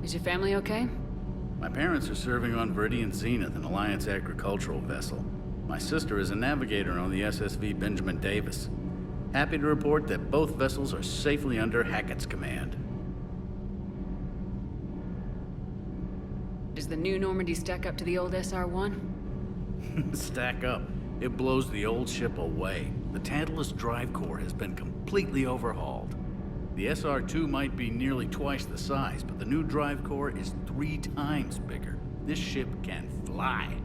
Is your family okay? My parents are serving on Viridian Zenith, an Alliance agricultural vessel. My sister is a navigator on the SSV Benjamin Davis. Happy to report that both vessels are safely under Hackett's command. Does the new Normandy stack up to the old SR-1? Stack up. It blows the old ship away. The Tantalus drive core has been completely overhauled. The SR-2 might be nearly twice the size, but the new drive core is 3 times bigger. This ship can fly.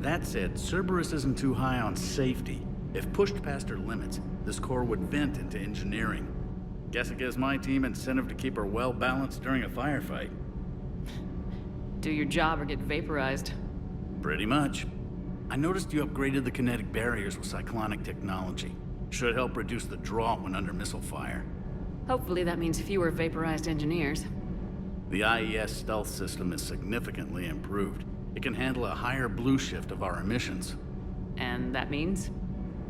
That said, Cerberus isn't too high on safety. If pushed past her limits, this core would vent into engineering. Guess it gives my team incentive to keep her well balanced during a firefight. Do your job or get vaporized. Pretty much. I noticed you upgraded the kinetic barriers with cyclonic technology. Should help reduce the draw when under missile fire. Hopefully that means fewer vaporized engineers. The IES stealth system is significantly improved. It can handle a higher blue shift of our emissions. And that means?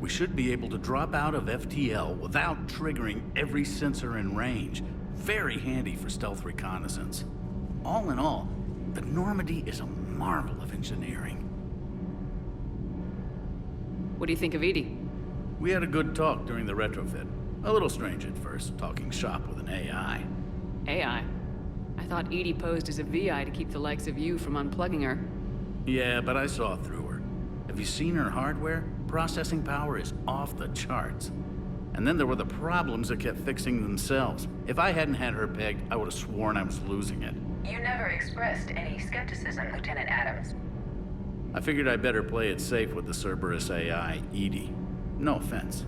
We should be able to drop out of FTL without triggering every sensor in range. Very handy for stealth reconnaissance. All in all, the Normandy is a marvel of engineering. What do you think of Edie? We had a good talk during the retrofit. A little strange at first, talking shop with an AI. AI? I thought Edie posed as a VI to keep the likes of you from unplugging her. Yeah, but I saw through her. Have you seen her hardware? Processing power is off the charts. And then there were the problems that kept fixing themselves. If I hadn't had her pegged, I would have sworn I was losing it. You never expressed any skepticism, Lieutenant Adams. I figured I'd better play it safe with the Cerberus AI, Edie. No offense.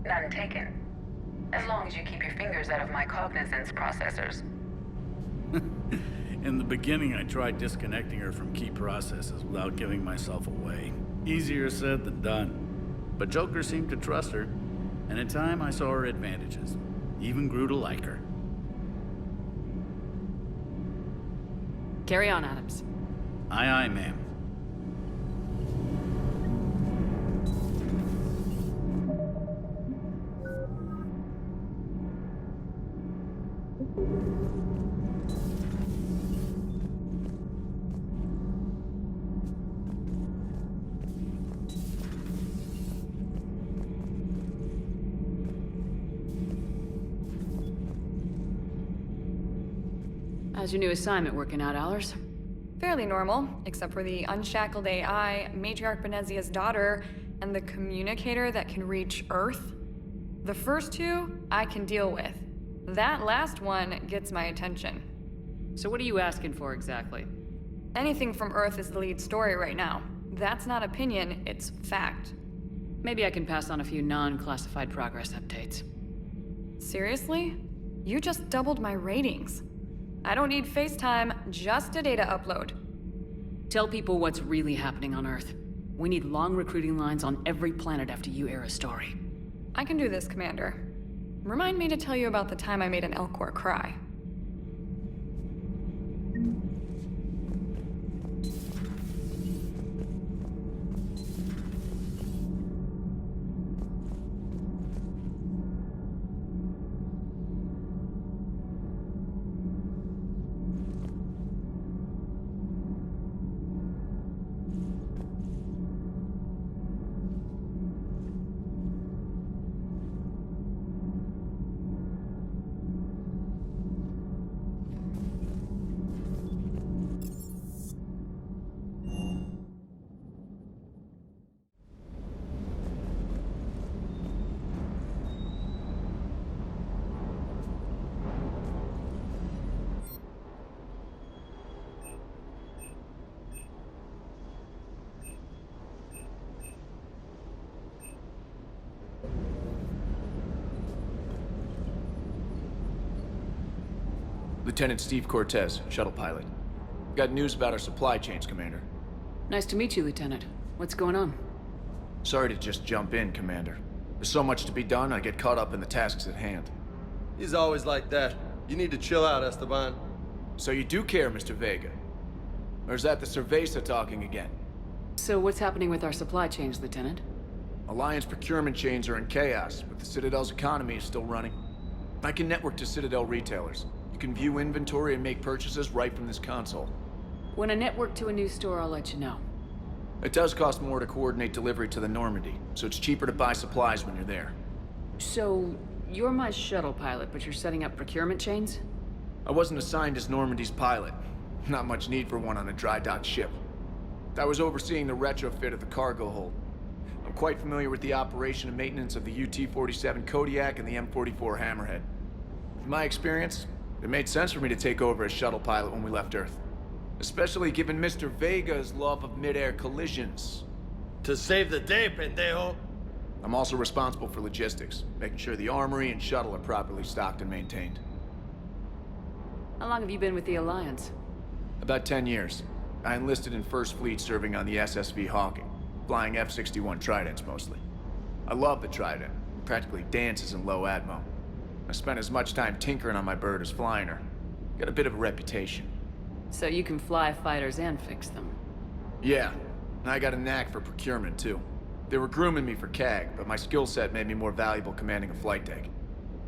None taken. As long as you keep your fingers out of my cognizance processors. In the beginning, I tried disconnecting her from key processes without giving myself away. Easier said than done. But Joker seemed to trust her, and in time I saw her advantages. Even grew to like her. Carry on, Adams. Aye, aye, ma'am. How's your new assignment working out, Allers? Fairly normal, except for the unshackled AI, Matriarch Benezia's daughter, and the communicator that can reach Earth. The first two, I can deal with. That last one gets my attention. So what are you asking for exactly? Anything from Earth is the lead story right now. That's not opinion, it's fact. Maybe I can pass on a few non-classified progress updates. Seriously? You just doubled my ratings. I don't need FaceTime, just a data upload. Tell people what's really happening on Earth. We need long recruiting lines on every planet after you air a story. I can do this, Commander. Remind me to tell you about the time I made an Elcor cry. Lieutenant Steve Cortez, shuttle pilot. Got news about our supply chains, Commander. Nice to meet you, Lieutenant. What's going on? Sorry to just jump in, Commander. There's so much to be done, I get caught up in the tasks at hand. He's always like that. You need to chill out, Esteban. So you do care, Mr. Vega? Or is that the Cerveza talking again? So what's happening with our supply chains, Lieutenant? Alliance procurement chains are in chaos, but the Citadel's economy is still running. I can network to Citadel retailers. You can view inventory and make purchases right from this console. When I network to a new store, I'll let you know. It does cost more to coordinate delivery to the Normandy, so it's cheaper to buy supplies when you're there. So, you're my shuttle pilot, but you're setting up procurement chains? I wasn't assigned as Normandy's pilot. Not much need for one on a dry dock ship. I was overseeing the retrofit of the cargo hold. I'm quite familiar with the operation and maintenance of the UT-47 Kodiak and the M44 Hammerhead. From my experience, it made sense for me to take over as shuttle pilot when we left Earth. Especially given Mr. Vega's love of mid-air collisions. To save the day, pendejo. I'm also responsible for logistics, making sure the armory and shuttle are properly stocked and maintained. How long have you been with the Alliance? About 10 years. I enlisted in First Fleet serving on the SSV Hawking, flying F-61 Tridents mostly. I love the Trident. It practically dances in low atmo. I spent as much time tinkering on my bird as flying her. Got a bit of a reputation. So you can fly fighters and fix them. Yeah, and I got a knack for procurement too. They were grooming me for CAG, but my skill set made me more valuable commanding a flight deck.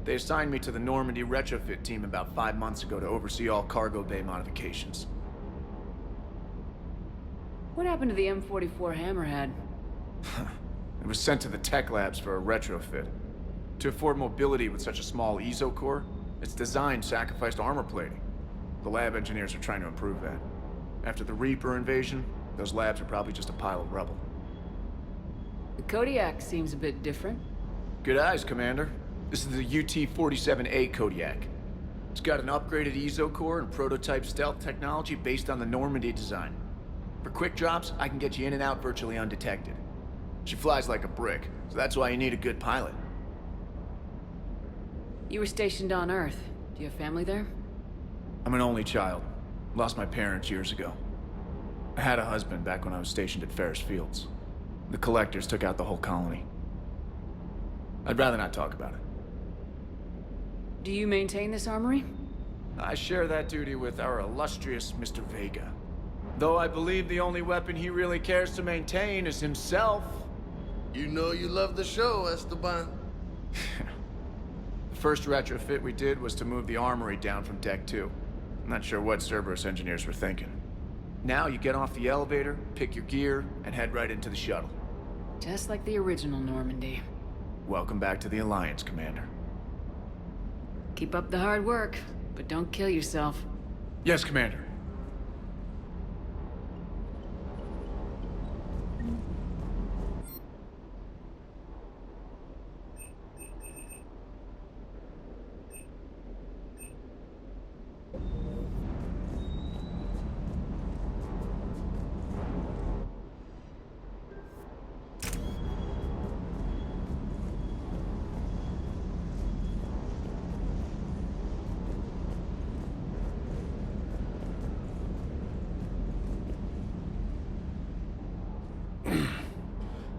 They assigned me to the Normandy retrofit team about 5 months ago to oversee all cargo bay modifications. What happened to the M44 Hammerhead? It was sent to the tech labs for a retrofit. To afford mobility with such a small ESO core, its design sacrificed armor plating. The lab engineers are trying to improve that. After the Reaper invasion, those labs are probably just a pile of rubble. The Kodiak seems a bit different. Good eyes, Commander. This is the UT-47A Kodiak. It's got an upgraded ESO core and prototype stealth technology based on the Normandy design. For quick drops, I can get you in and out virtually undetected. She flies like a brick, so that's why you need a good pilot. You were stationed on Earth. Do you have family there? I'm an only child. Lost my parents years ago. I had a husband back when I was stationed at Ferris Fields. The Collectors took out the whole colony. I'd rather not talk about it. Do you maintain this armory? I share that duty with our illustrious Mr. Vega. Though I believe the only weapon he really cares to maintain is himself. You know you love the show, Esteban. The first retrofit we did was to move the armory down from Deck 2. I'm not sure what Cerberus engineers were thinking. Now you get off the elevator, pick your gear, and head right into the shuttle. Just like the original Normandy. Welcome back to the Alliance, Commander. Keep up the hard work, but don't kill yourself. Yes, Commander.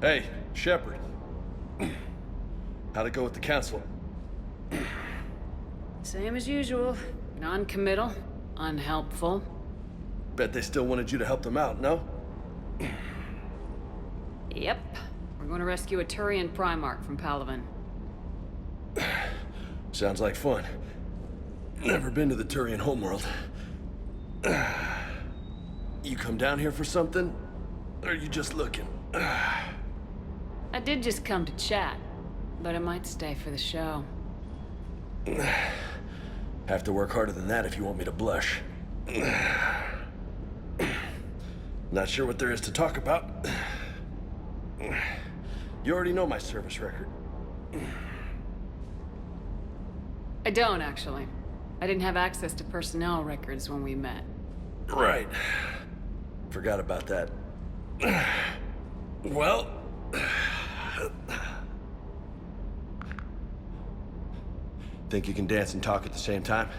Hey, Shepard. How'd it go with the council? Same as usual. Non-committal, unhelpful. Bet they still wanted you to help them out, no? Yep. We're going to rescue a Turian Primarch from Palaven. Sounds like fun. Never been to the Turian homeworld. You come down here for something? Or are you just looking? I did just come to chat, but I might stay for the show. Have to work harder than that if you want me to blush. Not sure what there is to talk about. You already know my service record. I don't, actually. I didn't have access to personnel records when we met. Right. Forgot about that. Well... Think you can dance and talk at the same time?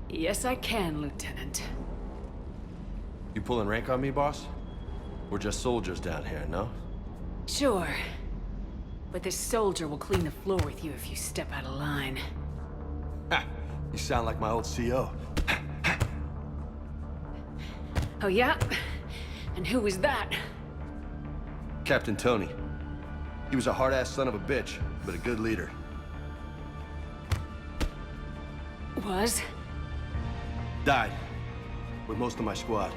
Yes, I can, Lieutenant. You pulling rank on me, boss? We're just soldiers down here, no? Sure. But this soldier will clean the floor with you if you step out of line. Ha! You sound like my old CO. Oh, yeah? And who was that? Captain Tony. He was a hard-ass son of a bitch, but a good leader. Was? Died. With most of my squad.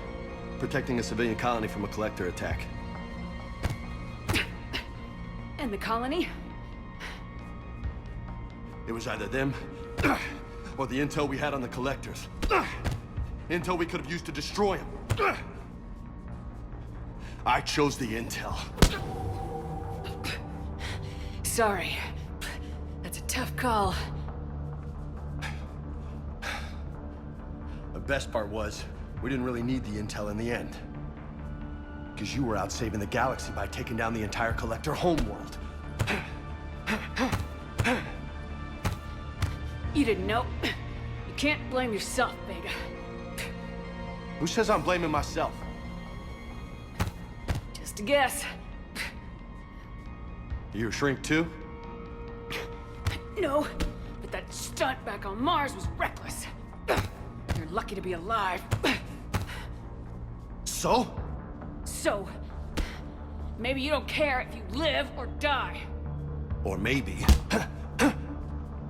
Protecting a civilian colony from a collector attack. And the colony? It was either them, or the intel we had on the collectors. Intel we could have used to destroy them. I chose the intel. Sorry. That's a tough call. The best part was, we didn't really need the intel in the end. Because you were out saving the galaxy by taking down the entire collector homeworld. You didn't know. You can't blame yourself, Vega. Who says I'm blaming myself? Just a guess. You a shrink too? No, but that stunt back on Mars was reckless. You're lucky to be alive. So? So, maybe you don't care if you live or die. Or maybe...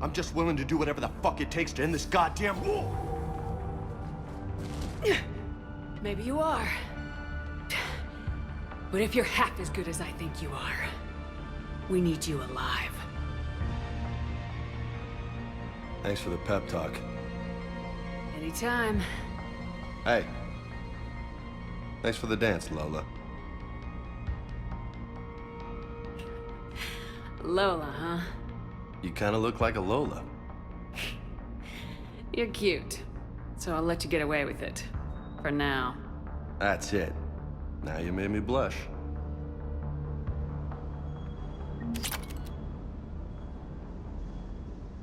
I'm just willing to do whatever the fuck it takes to end this goddamn war! Maybe you are. But if you're half as good as I think you are, we need you alive. Thanks for the pep talk. Anytime. Hey. Thanks for the dance, Lola. Lola, huh? You kinda look like a Lola. You're cute. So I'll let you get away with it. For now. That's it. Now you made me blush.